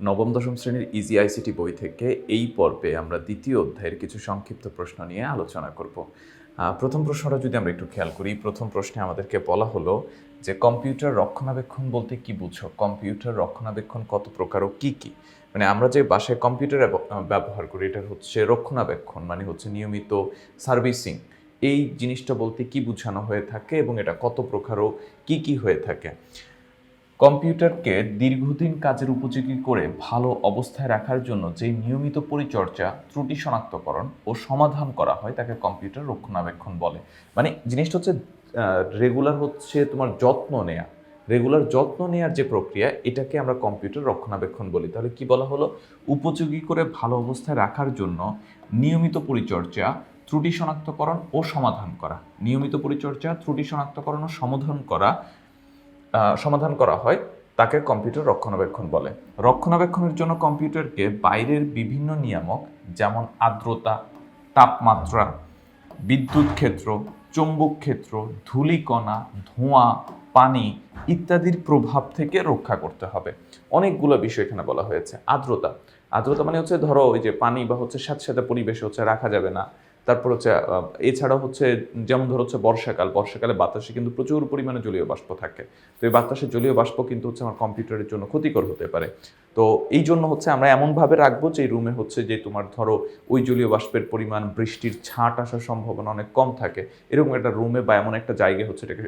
নবম দশম শ্রেণীর ইজি আইসিটি বই থেকে এই পর্বে আমরা দ্বিতীয় অধ্যায়ের কিছু সংক্ষিপ্ত প্রশ্ন নিয়ে আলোচনা করব। প্রথম প্রশ্নটা যদি আমরা একটু খেয়াল করি, প্রথম প্রশ্নে আমাদেরকে বলা হলো যে কম্পিউটার রক্ষণাবেক্ষণ বলতে কি বুঝো, কম্পিউটার রক্ষণাবেক্ষণ কত প্রকার ও কী কী। মানে আমরা যে বাসায় কম্পিউটার ব্যবহার করি এটা হচ্ছে রক্ষণাবেক্ষণ, মানে হচ্ছে নিয়মিত সার্ভিসিং। এই জিনিসটা বলতে কি বোঝানো হয়ে থাকে এবং এটা কত প্রকার ও কী কী হয়ে থাকে। কম্পিউটারকে দীর্ঘদিন কাজের উপযোগী করে ভালো অবস্থায় রাখার জন্য যে নিয়মিত পরিচর্যা, ত্রুটি শনাক্তকরণ ও সমাধান করা হয় তাকে কম্পিউটার রক্ষণাবেক্ষণ বলে। মানে জিনিসটা হচ্ছে রেগুলার হচ্ছে তোমার রেগুলার যত্ন নেওয়ার যে প্রক্রিয়া, এটাকে আমরা কম্পিউটার রক্ষণাবেক্ষণ বলি। তাহলে কি বলা হলো? উপযোগী করে ভালো অবস্থায় রাখার জন্য নিয়মিত পরিচর্যা, ত্রুটি শনাক্তকরণ ও সমাধান করা। নিয়মিত পরিচর্যা, ত্রুটি শনাক্তকরণ ও সমাধান করা হয় তাকে কম্পিউটার রক্ষণাবেক্ষণ বলে। রক্ষণাবেক্ষণের জন্য কম্পিউটারকে বাইরের বিভিন্ন নিয়ামক যেমন আর্দ্রতা, তাপমাত্রা, বিদ্যুৎ ক্ষেত্র, চৌম্বক ক্ষেত্র, ধূলিকণা, ধোঁয়া, পানি ইত্যাদির প্রভাব থেকে রক্ষা করতে হবে। অনেকগুলো বিষয় এখানে বলা হয়েছে। আর্দ্রতা মানে হচ্ছে ধরো ওই যে পানি বা হচ্ছে স্যাঁতস্যাঁতে পরিবেশে হচ্ছে রাখা যাবে না। তারপর হচ্ছে এছাড়াও হচ্ছে যেমন ধরো হচ্ছে বর্ষাকালে বাতাসে কিন্তু প্রচুর পরিমাণে জলীয় বাষ্প থাকে। তো এই বাতাসে জলীয় বাষ্প কিন্তু হচ্ছে আমার কম্পিউটারের জন্য ক্ষতিকর হতে পারে। তো এই জন্য হচ্ছে আমরা এমনভাবে রাখবো যে রুমে হচ্ছে যে তোমার ধরো ওই জলীয় বাষ্পের পরিমাণ, বৃষ্টির ছাঁট আসার সম্ভাবনা অনেক কম থাকে, এরকম একটা রুমে বা এমন একটা জায়গায় হচ্ছে এটাকে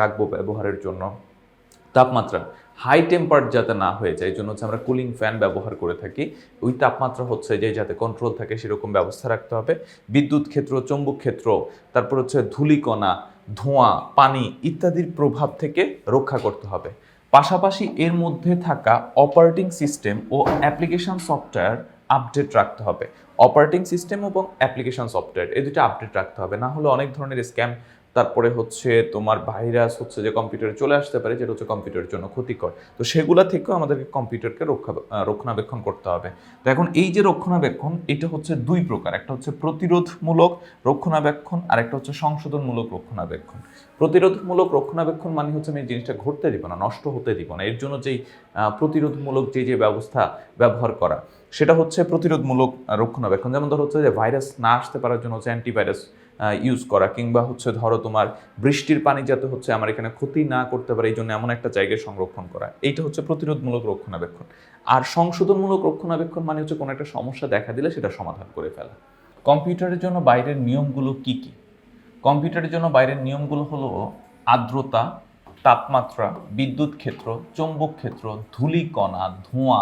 রাখবো ব্যবহারের জন্য। তাপমাত্রা হাই টেম্পার যাতে না হয়ে যায়, এই জন্য হচ্ছে আমরা কুলিং ফ্যান ব্যবহার করে থাকি। ওই তাপমাত্রা হচ্ছে যে যাতে কন্ট্রোল থাকে সেরকম ব্যবস্থা রাখতে হবে। বিদ্যুৎ ক্ষেত্র, চৌম্বক ক্ষেত্র, তারপর হচ্ছে ধূলিকণা, ধোঁয়া, পানি ইত্যাদির প্রভাব থেকে রক্ষা করতে হবে। পাশাপাশি এর মধ্যে থাকা অপারেটিং সিস্টেম ও অ্যাপ্লিকেশন সফটওয়্যার আপডেট রাখতে হবে। অপারেটিং সিস্টেম এবং অ্যাপ্লিকেশন সফটওয়্যার এই দুটো আপডেট রাখতে হবে, না হলে অনেক ধরনের স্ক্যাম, তারপরে হচ্ছে তোমার ভাইরাস হচ্ছে যে কম্পিউটারে চলে আসতে পারে, যেটা হচ্ছে কম্পিউটারের জন্য ক্ষতিকর। তো সেগুলা থেকেও আমাদেরকে কম্পিউটারকে রক্ষণাবেক্ষণ করতে হবে। তো এখন এই যে রক্ষণাবেক্ষণ, এটা হচ্ছে দুই প্রকার। একটা হচ্ছে প্রতিরোধমূলক রক্ষণাবেক্ষণ আর একটা হচ্ছে সংশোধনমূলক রক্ষণাবেক্ষণ। প্রতিরোধমূলক রক্ষণাবেক্ষণ মানে হচ্ছে আমি জিনিসটা ঘটতে দিব না, নষ্ট হতে দিব না, এর জন্য যেই প্রতিরোধমূলক যে ব্যবস্থা ব্যবহার করা, সেটা হচ্ছে প্রতিরোধমূলক রক্ষণাবেক্ষণ। যেমন ধরো হচ্ছে যে ভাইরাস না আসতে পারার জন্য হচ্ছে অ্যান্টিভাইরাস ইউজ করা, কিংবা হচ্ছে ধরো তোমার বৃষ্টির পানি যাতে হচ্ছে আমার এখানে ক্ষতি না করতে পারে এই জন্য এমন একটা জায়গায় সংরক্ষণ করা, এইটা হচ্ছে প্রতিরোধমূলক রক্ষণাবেক্ষণ। আর সংশোধনমূলক রক্ষণাবেক্ষণ মানে হচ্ছে কোনো একটা সমস্যা দেখা দিলে সেটা সমাধান করে ফেলা। কম্পিউটারের জন্য বাইরের নিয়মগুলো কি কি? কম্পিউটারের জন্য বাইরের নিয়মগুলো হলো আর্দ্রতা, তাপমাত্রা, বিদ্যুৎ ক্ষেত্র, চৌম্বক ক্ষেত্র, ধূলিকণা, ধোঁয়া,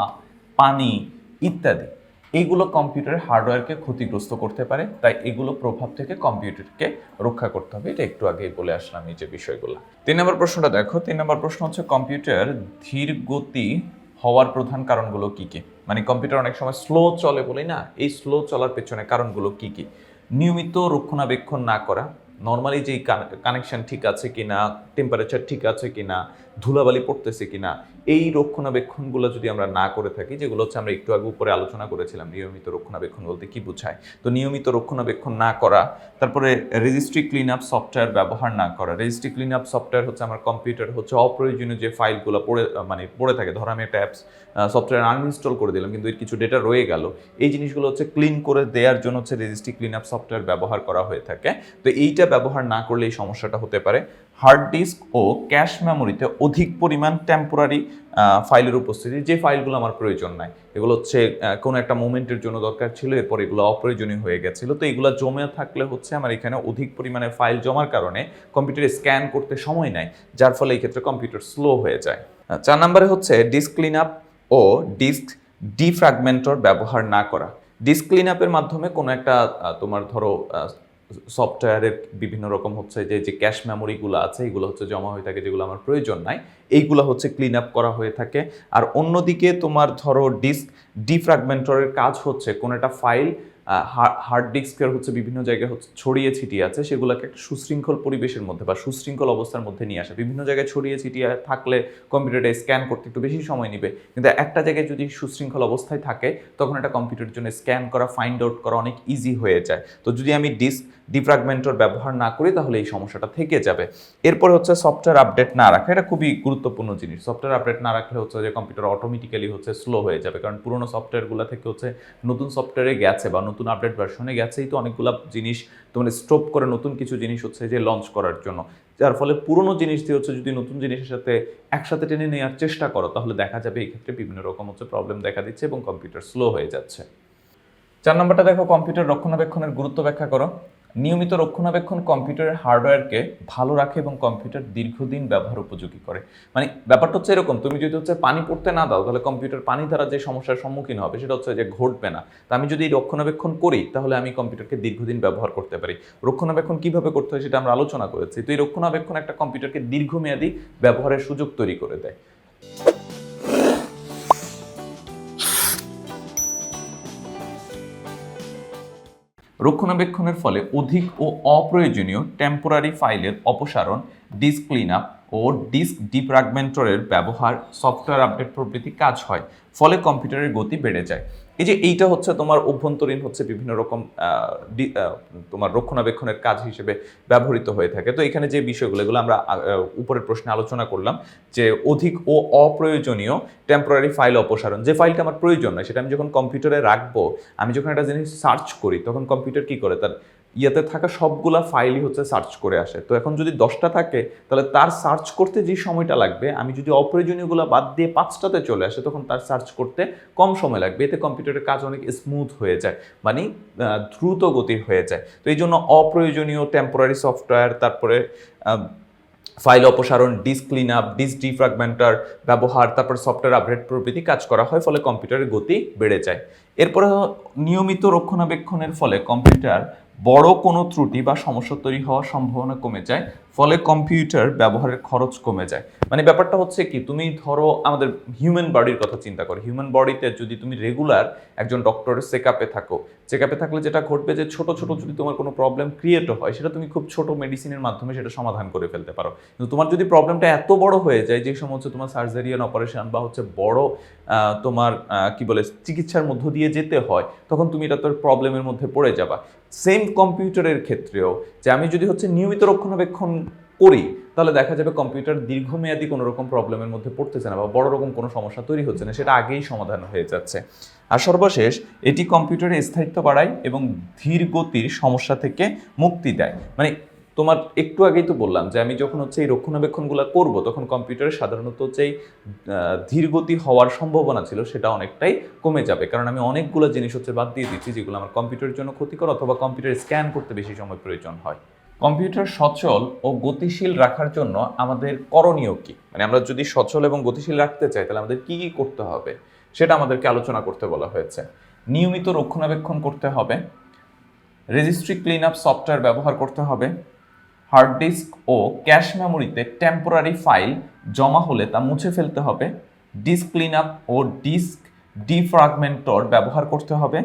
পানি ইত্যাদি। এইগুলো কম্পিউটারের হার্ডওয়্যারকে ক্ষতিগ্রস্ত করতে পারে, তাই এগুলো প্রভাব থেকে কম্পিউটারকে রক্ষা করতে হবে। এটা একটু আগেই বলে আসলাম এই যে বিষয়গুলো। 3 নম্বর প্রশ্নটা দেখো। 3 নম্বর প্রশ্ন হচ্ছে কম্পিউটার ধীর গতি হওয়ার প্রধান কারণগুলো কি কি। মানে কম্পিউটার অনেক সময় স্লো চলে বলি না, এই স্লো চলার পেছনে কারণগুলো কি কি? নিয়মিত রক্ষণাবেক্ষণ না করা, নর্মালি যেই কানেকশন ঠিক আছে কিনা, টেম্পারেচার ঠিক আছে কিনা, ধুলাবালি পড়তেছে কিনা, এই রক্ষণাবেক্ষণগুলো যদি আমরা না করে থাকি, যেগুলো হচ্ছে আমরা একটু আগে উপরে আলোচনা করেছিলাম নিয়মিত রক্ষণাবেক্ষণ বলতে কি বোঝায়। তো নিয়মিত রক্ষণাবেক্ষণ না করা, তারপরে রেজিস্ট্রি ক্লিন আপ সফটওয়্যার ব্যবহার না করা। রেজিস্ট্রি ক্লিন আপ সফটওয়্যার হচ্ছে আমার কম্পিউটার হচ্ছে অপ্রয়োজনীয় যে ফাইলগুলো পড়ে থাকে, ধরো আমি একটা অ্যাপস সফটওয়্যার আনইনস্টল করে দিলাম কিন্তু এর কিছু ডেটা রয়ে গেল, এই জিনিসগুলো হচ্ছে ক্লিন করে দেওয়ার জন্য হচ্ছে রেজিস্ট্রি ক্লিন আপ সফটওয়্যার ব্যবহার করা হয়ে থাকে। তো এইটা ব্যবহার না করলে এই সমস্যাটা হতে পারে। হার্ড ডিস্ক ও ক্যাশ মেমোরিতে অধিক পরিমাণ টেম্পোরারি ফাইলের উপস্থিতি, যে ফাইলগুলো আমার প্রয়োজন নাই, এগুলো হচ্ছে কোনো একটা মোমেন্টের জন্য দরকার ছিল, এরপর এগুলো অপ্রয়োজনীয় হয়ে গেছিলো, তো এগুলো জমে থাকলে হচ্ছে আমার এখানে অধিক পরিমাণে ফাইল জমার কারণে কম্পিউটারে স্ক্যান করতে সময় নেয়, যার ফলে এই ক্ষেত্রে কম্পিউটার স্লো হয়ে যায়। 4 নম্বরে হচ্ছে ডিস্ক ক্লিন আপ ও ডিস্ক ডিফ্র্যাগমেন্টর ব্যবহার না করা। ডিস্ক ক্লিন আপের মাধ্যমে কোনো একটা তোমার ধরো সফটওয়্যারের বিভিন্ন রকম হচ্ছে যে ক্যাশ মেমোরিগুলো আছে, এগুলো হচ্ছে জমা হয়ে থাকে, যেগুলো আমার প্রয়োজন নাই, এইগুলো হচ্ছে ক্লিন আপ করা হয়ে থাকে। আর অন্যদিকে তোমার ধরো ডিস্ক ডিফ্র্যাগমেন্টরের কাজ হচ্ছে কোনো একটা ফাইল হার্ড ডিস্কের হচ্ছে বিভিন্ন জায়গায় হচ্ছে ছড়িয়ে ছিটিয়ে আছে, সেগুলোকে একটা সুশৃঙ্খল পরিবেশের মধ্যে বা সুশৃঙ্খল অবস্থার মধ্যে নিয়ে আসা। বিভিন্ন জায়গায় ছড়িয়ে ছিটিয়ে থাকলে কম্পিউটারটা স্ক্যান করতে একটু বেশি সময় নেবে, কিন্তু একটা জায়গায় যদি সুশৃঙ্খল অবস্থায় থাকে তখন এটা কম্পিউটারের জন্য স্ক্যান করা, ফাইন্ড আউট করা অনেক ইজি হয়ে যায়। তো যদি আমি ডিস্ক ডিফ্র্যাগমেন্টর ব্যবহার না করি তাহলে এই সমস্যাটা থেকে যাবে। এরপরে হচ্ছে সফটওয়্যার আপডেট না রাখা, এটা খুবই গুরুত্বপূর্ণ জিনিস। সফটওয়্যার আপডেট না রাখলে হচ্ছে যে কম্পিউটার অটোমেটিক্যালি হচ্ছে স্লো হয়ে যাবে, কারণ পুরোনো সফটওয়্যারগুলো থেকে হচ্ছে নতুন সফটওয়্যারে গেছে বা নতুন আপডেট ভার্সনে গেছেই তো অনেকগুলো জিনিস তোমার স্টপ করে নতুন কিছু জিনিস হচ্ছে যে লঞ্চ করার জন্য, যার ফলে পুরোনো জিনিস দিয়ে হচ্ছে যদি নতুন জিনিসের সাথে একসাথে টেনে নেওয়ার চেষ্টা করো তাহলে দেখা যাবে এই ক্ষেত্রে বিভিন্ন রকম হচ্ছে প্রবলেম দেখা দিচ্ছে এবং কম্পিউটার স্লো হয়ে যাচ্ছে। 4 নম্বরটা দেখো, কম্পিউটার রক্ষণাবেক্ষণের গুরুত্ব ব্যাখ্যা করো। নিয়মিত রক্ষণাবেক্ষণ কম্পিউটারের হার্ডওয়্যারকে ভালো রাখে এবং কম্পিউটার দীর্ঘদিন ব্যবহার উপযোগী করে। মানে ব্যাপারটা হচ্ছে এরকম, তুমি যদি হচ্ছে পানি পড়তে না দাও তাহলে কম্পিউটার পানি দ্বারা যে সমস্যার সম্মুখীন হবে সেটা হচ্ছে যে ঘটবে না। তা আমি যদি রক্ষণাবেক্ষণ করি তাহলে আমি কম্পিউটারকে দীর্ঘদিন ব্যবহার করতে পারি। রক্ষণাবেক্ষণ কিভাবে করতে হয় সেটা আমরা আলোচনা করেছি। তো এই রক্ষণাবেক্ষণ একটা কম্পিউটারকে দীর্ঘমেয়াদী ব্যবহারের সুযোগ তৈরি করে দেয়। রক্ষণাবেক্ষণের ফলে অধিক ও অপ্রয়োজনীয় টেম্পোরারি ফাইলের অপসারণ, ডিস্ক ক্লিন আপ ও ডিস্ক ডিফ্র্যাগমেন্টরের ব্যবহার, সফটওয়্যার আপডেট প্রভৃতি কাজ হয়, ফলে কম্পিউটারের গতি বেড়ে যায়। এই যে এইটা হচ্ছে তোমার অভ্যন্তরীণ হচ্ছে বিভিন্ন রকম তোমার রক্ষণাবেক্ষণের কাজ হিসেবে ব্যবহৃত হয়ে থাকে। তো এখানে যে বিষয়গুলো এগুলো আমরা উপরের প্রশ্নে আলোচনা করলাম যে অধিক ও অপ্রয়োজনীয় টেম্পোরারি ফাইল অপসারণ, যে ফাইলটা আমার প্রয়োজন নয় সেটা আমি যখন কম্পিউটারে রাখবো, আমি যখন একটা জিনিস সার্চ করি তখন কম্পিউটার কি করে, তার ইয়েতে থাকা সবগুলা ফাইলই হচ্ছে সার্চ করে আসে। তো এখন যদি 10টা থাকে তাহলে তার সার্চ করতে যে সময়টা লাগবে, আমি যদি অপ্রয়োজনীয়গুলো বাদ দিয়ে 5টাতে চলে আসে তখন তার সার্চ করতে কম সময় লাগবে। এতে কম্পিউটারের কাজ অনেক স্মুথ হয়ে যায়, মানে দ্রুত গতির হয়ে যায়। তো এই জন্য অপ্রয়োজনীয় টেম্পোরারি সফটওয়্যার, তারপরে ফাইল অপসারণ, disk clean up, disk defragmenter ব্যবহার, তারপর সফটওয়্যার আপডেট প্রভৃতি কাজ করা হয়, ফলে কম্পিউটারের গতি বেড়ে যায়। এরপরে নিয়মিত রক্ষণাবেক্ষণের ফলে কম্পিউটার বড় কোনো ত্রুটি বা সমস্যা তৈরি হওয়ার সম্ভাবনা কমে যায়, ফলে কম্পিউটার ব্যবহারের খরচ কমে যায়। মানে ব্যাপারটা হচ্ছে কি, তুমি ধরো আমাদের হিউম্যান বডির কথা চিন্তা করো। হিউম্যান বডিতে যদি তুমি রেগুলার একজন ডক্টরের চেকআপে থাকো, চেকআপে থাকলে যেটা ঘটবে যে ছোট ছোট যদি তোমার কোনো প্রবলেম ক্রিয়েটও হয় সেটা তুমি খুব ছোট মেডিসিনের মাধ্যমে সেটা সমাধান করে ফেলতে পারো। কিন্তু তোমার যদি প্রবলেমটা এত বড় হয়ে যায় যে সময় হচ্ছে তোমার সার্জারিয়ান অপারেশন বা হচ্ছে বড় তোমার কি বলে চিকিৎসার মধ্য দিয়ে যেতে হয়, তখন তুমি এটা তোর প্রবলেমের মধ্যে পড়ে যাবা। সেম কম্পিউটারের ক্ষেত্রেও যে আমি যদি হচ্ছে নিয়মিত রক্ষণাবেক্ষণ করি তাহলে দেখা যাবে কম্পিউটার দীর্ঘমেয়াদী কোনো রকম প্রবলেমের মধ্যে পড়তেছে না বা বড় রকম কোনো সমস্যা তৈরি হচ্ছে না, সেটা আগেই সমাধান হয়ে যাচ্ছে। আর সর্বশেষ, এটি কম্পিউটারের স্থায়িত্ব বাড়ায় এবং ধীর গতির সমস্যা থেকে মুক্তি দেয়। মানে তোমার একটু আগেই তো বললাম যে আমি যখন হচ্ছে এই রক্ষণাবেক্ষণগুলো করব তখন কম্পিউটারে সাধারণত হচ্ছে এই ধীরগতি হওয়ার সম্ভাবনা ছিল সেটা অনেকটাই কমে যাবে, কারণ আমি অনেকগুলো জিনিস হচ্ছে বাদ দিয়ে দিচ্ছি যেগুলো আমার কম্পিউটারের জন্য ক্ষতিকর অথবা কম্পিউটার স্ক্যান করতে বেশি সময় প্রয়োজন হয়। কম্পিউটার সচল ও গতিশীল রাখার জন্য আমাদের করণীয় কি, মানে আমরা যদি সচল এবং গতিশীল রাখতে চাই তাহলে আমাদের কি কি করতে হবে সেটা আমাদেরকে আলোচনা করতে বলা হয়েছে। নিয়মিত রক্ষণাবেক্ষণ করতে হবে, রেজিস্ট্রি ক্লিন আপ সফটওয়্যার ব্যবহার করতে হবে, হার্ড ডিস্ক ও ক্যাশ মেমোরিতে টেম্পোরারি ফাইল জমা হলে তা মুছে ফেলতে হবে, ডিস্ক ক্লিন আপ ও ডিস্ক ডিফ্র্যাগমেন্টর ব্যবহার করতে হবে,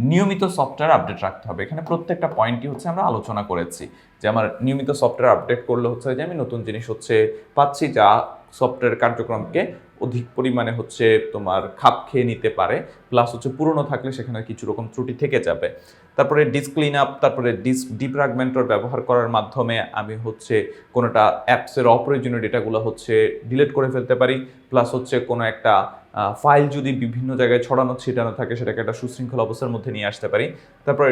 নিয়মিত সফটওয়্যার আপডেট রাখতে হবে। এখানে প্রত্যেকটা পয়েন্টই হচ্ছে আমরা আলোচনা করেছি যে আমার নিয়মিত সফটওয়্যার আপডেট করলে হচ্ছে যে আমি নতুন জিনিস হচ্ছে পাচ্ছি যা সফটওয়্যার কার্যক্রমকে অধিক পরিমাণে হচ্ছে তোমার খাপ খেয়ে নিতে পারে, প্লাস হচ্ছে পুরনো থাকলে সেখানে কিছু রকম ত্রুটি থেকে যাবে। তারপরে ডিস্ক ক্লিন আপ, তারপরে ডিস্ক ডিফ্র্যাগমেন্টর ব্যবহার করার মাধ্যমে আমি হচ্ছে কোনোটা অ্যাপসের অপ্রয়োজনীয় ডেটাগুলো হচ্ছে ডিলিট করে ফেলতে পারি, প্লাস হচ্ছে কোনো একটা ফাইল যদি বিভিন্ন জায়গায় ছড়ানো ছিটানো থাকে সেটাকে একটা সুশৃঙ্খল অবস্থার মধ্যে নিয়ে আসতে পারি। তারপরে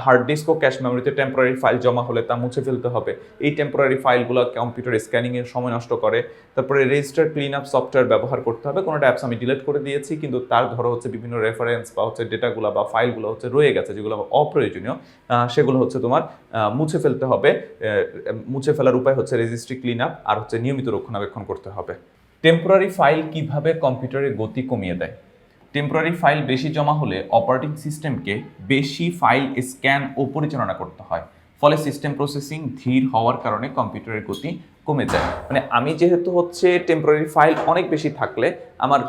হার্ড ডিস্ক ও ক্যাশ মেমোরিতে টেম্পোরারি ফাইল জমা হলে তা মুছে ফেলতে হবে, এই টেম্পোরারি ফাইলগুলো কম্পিউটার স্ক্যানিংয়ের সময় নষ্ট করে। তারপরে রেজিস্টার ক্লিন আপ সফটওয়্যার ব্যবহার করতে হবে, কোনোটা অ্যাপস আমি ডিলিট করে দিয়েছি কিন্তু তার ধরো হচ্ছে বিভিন্ন রেফারেন্স বা হচ্ছে ডেটাগুলো বা ফাইলগুলো হচ্ছে রয়ে গেছে যেগুলো অপ্রয়োজনীয়, সেগুলো হচ্ছে তোমার মুছে ফেলতে হবে। মুছে ফেলার উপায় হচ্ছে রেজিস্ট্রি ক্লিন আপ আর হচ্ছে নিয়মিত রক্ষণাবেক্ষণ করতে হবে। টেম্পোরারি ফাইল কিভাবে কম্পিউটারের গতি কমিয়ে দেয়। টেম্পোরারি ফাইল বেশি জমা হলে অপারেটিং সিস্টেমকে বেশি ফাইল স্ক্যান ও পরিচালনা করতে হয়, ফলে সিস্টেম প্রসেসিং ধীর হওয়ার কারণে কম্পিউটারের গতি কমে যায়। মানে আমি যেহেতু হচ্ছে টেম্পোরারি ফাইল অনেক বেশি থাকলে আমার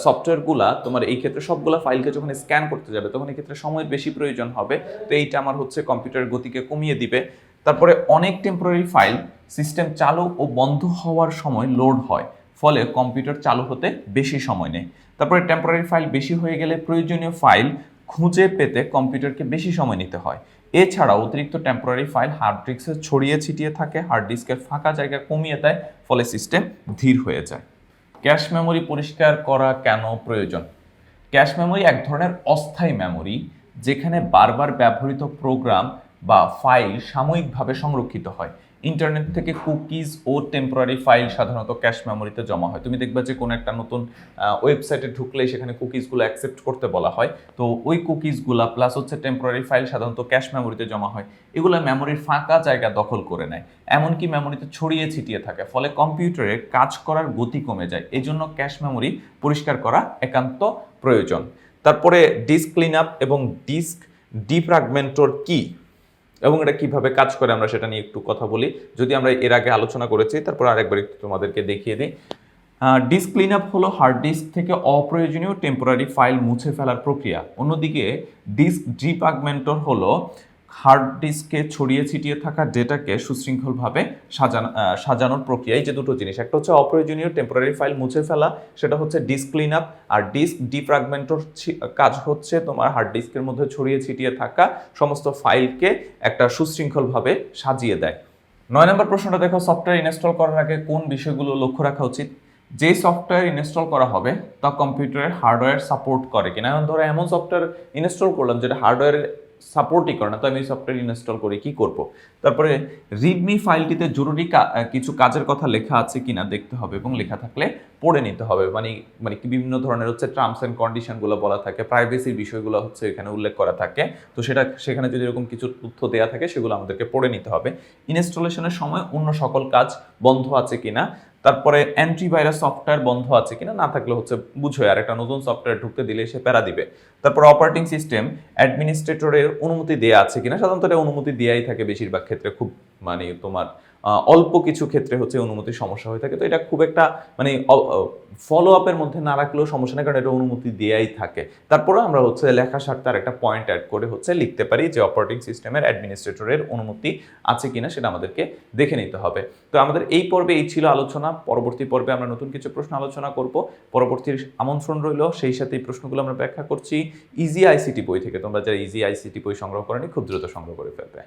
সফটওয়্যারগুলা তোমার এই ক্ষেত্রে সবগুলা ফাইলকে যখন স্ক্যান করতে যাবে তখন এই ক্ষেত্রে সময়ের বেশি প্রয়োজন হবে। তো এইটা আমার হচ্ছে কম্পিউটারের গতিকে কমিয়ে দিবে। তারপরে অনেক টেম্পোরারি ফাইল সিস্টেম চালু ও বন্ধ হওয়ার সময় লোড হয়, ফলে কম্পিউটার চালু হতে বেশি সময় নেয়। তারপরে টেম্পোরারি ফাইল বেশি হয়ে গেলে প্রয়োজনীয় ফাইল খুঁজে পেতে কম্পিউটারকে বেশি সময় নিতে হয়। এছাড়াও অতিরিক্ত টেম্পোরারি ফাইল হার্ড ডিস্কে ছড়িয়ে ছিটিয়ে থাকে, হার্ড ডিস্কের ফাঁকা জায়গা কমিয়ে দেয়, ফলে সিস্টেম ধীর হয়ে যায়। ক্যাশ মেমোরি পরিষ্কার করা কেন প্রয়োজন? ক্যাশ মেমোরি এক ধরনের অস্থায়ী মেমোরি, যেখানে বারবার ব্যবহৃত প্রোগ্রাম বা ফাইল সাময়িকভাবে সংরক্ষিত হয়। ইন্টারনেট থেকে কুকিজ ও টেম্পোরারি ফাইল সাধারণত ক্যাশ মেমোরিতে জমা হয়। তুমি দেখবে যে কোনো একটা নতুন ওয়েবসাইটে ঢুকলেই সেখানে কুকিজগুলো অ্যাকসেপ্ট করতে বলা হয়। তো ওই কুকিজগুলো প্লাস হচ্ছে টেম্পোরারি ফাইল সাধারণত ক্যাশ মেমোরিতে জমা হয়। এগুলো মেমোরির ফাঁকা জায়গা দখল করে নেয়, এমনকি মেমোরিতে ছড়িয়ে ছিটিয়ে থাকে, ফলে কম্পিউটারে কাজ করার গতি কমে যায়। এই জন্য ক্যাশ মেমোরি পরিষ্কার করা একান্ত প্রয়োজন। তারপরে ডিস্ক ক্লিন আপ এবং ডিস্ক ডিফ্র্যাগমেন্টর কি এবং এটা কিভাবে কাজ করে আমরা সেটা নিয়ে একটু কথা বলি। যদি আমরা এর আগে আলোচনা করেছি, তারপর আরেকবার একটু তোমাদেরকে দেখিয়ে দিই। ডিস্ক ক্লিন আপ হলো হার্ড ডিস্ক থেকে অপ্রয়োজনীয় টেম্পোরারি ফাইল মুছে ফেলার প্রক্রিয়া। অন্যদিকে ডিস্ক ডিফ্র্যাগমেন্টর হলো হার্ড ডিস্কে ছড়িয়ে ছিটিয়ে থাকা ডেটাকে সুশৃঙ্খলভাবে সাজানোর প্রক্রিয়া। এই যে দুটো জিনিস, একটা হচ্ছে অপ্রয়োজনীয় টেম্পোরারি ফাইল মুছে ফেলা, সেটা হচ্ছে ডিস্ক ক্লিন আপ, আর ডিস্ক ডিফ্র্যাগমেন্টর কাজ হচ্ছে তোমার হার্ড ডিস্কের মধ্যে ছড়িয়ে ছিটিয়ে থাকা সমস্ত ফাইলকে একটা সুশৃঙ্খলভাবে সাজিয়ে দেয়। 9 নম্বর প্রশ্নটা দেখো, সফটওয়্যার ইনস্টল করার আগে কোন বিষয়গুলো লক্ষ্য রাখা উচিত? যে সফটওয়্যার ইনস্টল করা হবে তা কম্পিউটারের হার্ডওয়্যার সাপোর্ট করে কিনা। এখন ধরো এমন সফটওয়্যার ইনস্টল করলাম যেটা হার্ডওয়্যারের সাপোর্টই করে না, তো আমি সফটওয়্যার ইনস্টল করে কি করব? তারপরে রিডমি ফাইলটিতে জরুরি কিছু কাজের কথা লেখা আছে কিনা দেখতে হবে, এবং লেখা থাকলে পড়ে নিতে হবে। মানে কি বিভিন্ন ধরনের হচ্ছে টার্মস অ্যান্ড কন্ডিশনগুলো বলা থাকে, প্রাইভেসির বিষয়গুলো হচ্ছে এখানে উল্লেখ করা থাকে। তো সেখানে যদি এরকম কিছু তথ্য দেওয়া থাকে সেগুলো আমাদেরকে পড়ে নিতে হবে। ইনস্টলেশনের সময় অন্য সকল কাজ বন্ধ আছে কিনা, তারপরে অ্যান্টিভাইরাস সফটওয়্যার বন্ধ আছে কিনা, না থাকলে হচ্ছে বুঝো আর একটা নতুন সফটওয়্যার ঢুকতে দিলে সে প্যারা দিবে। তারপর অপারেটিং সিস্টেম অ্যাডমিনিস্ট্রেটরের অনুমতি দেওয়া আছে কিনা, সাধারণত এটা অনুমতি দেওয়াই থাকে বেশিরভাগ ক্ষেত্রে, খুব মানে তোমার অল্প কিছু ক্ষেত্রে হচ্ছে অনুমতির সমস্যা হয়ে থাকে। তো এটা খুব একটা মানে ফলো আপের মধ্যে না রাখলেও সমস্যা নেই, কারণ এটা অনুমতি দেয়াই থাকে। তারপরে আমরা হচ্ছে লেখা স্বার্থে আর একটা পয়েন্ট অ্যাড করে হচ্ছে লিখতে পারি যে অপারেটিং সিস্টেমের অ্যাডমিনিস্ট্রেটরের অনুমতি আছে কিনা সেটা আমাদেরকে দেখে নিতে হবে। তো আমাদের এই পর্বে এই ছিল আলোচনা। পরবর্তী পর্বে আমরা নতুন কিছু প্রশ্ন আলোচনা করব। পরবর্তীর আমন্ত্রণ রইল, সেই সাথে এই প্রশ্নগুলো আমরা ব্যাখ্যা করছি ইজি আইসিটি বই থেকে। তোমরা যারা ইজি আইসিটি বই সংগ্রহ করেনি খুব দ্রুত সংগ্রহ করে ফেলবে।